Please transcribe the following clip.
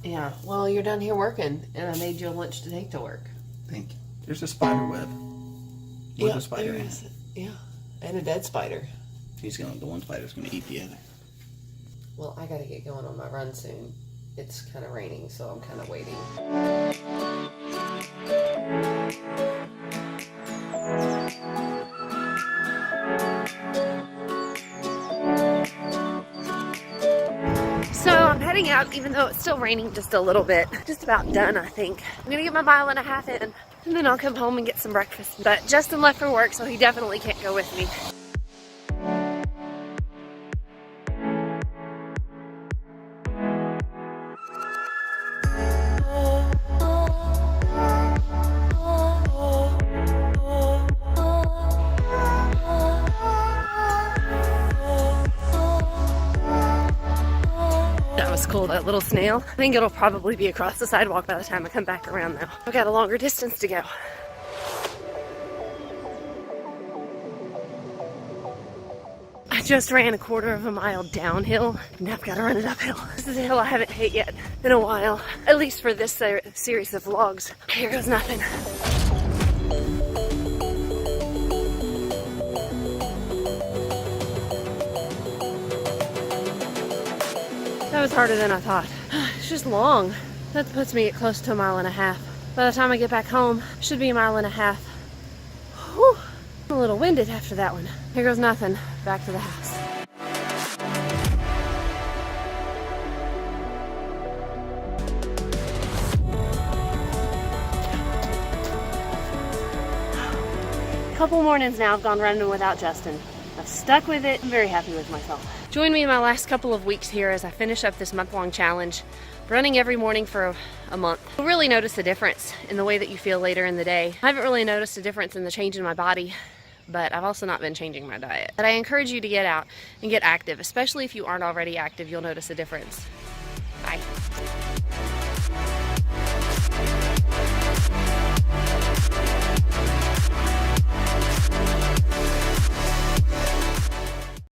Yeah, well, you're done here working, and I made you a lunch to take to work. Thank you. There's a spider web. Where's the spider there at? is. Yeah, and a dead spider. The one spider's gonna eat the other. Well, I gotta get going on my run soon. It's kind of raining, so I'm kind of waiting. So I'm heading out, even though it's still raining just a little bit. Just about done, I think. I'm gonna get my 1.5 miles in, and then I'll come home and get some breakfast. But Justin left for work, so he definitely can't go with me. Cool, that little snail. I think it'll probably be across the sidewalk by the time I come back around though. I've got a longer distance to go. I just ran a 1/4 mile downhill. Now I've got to run it uphill. This is a hill I haven't hit yet in a while, at least for this series of vlogs. Here goes nothing. That was harder than I thought. It's just long. That puts me at close to 1.5 miles. By the time I get back home, it should be 1.5 miles. Whew. I'm a little winded after that one. Here goes nothing. Back to the house. A couple mornings now I've gone running without Justin. I've stuck with it. I'm very happy with myself. Join me in my last couple of weeks here as I finish up this month-long challenge, running every morning for a month. You'll really notice a difference in the way that you feel later in the day. I haven't really noticed a difference in the change in my body, but I've also not been changing my diet. But I encourage you to get out and get active, especially if you aren't already active, you'll notice a difference. Bye.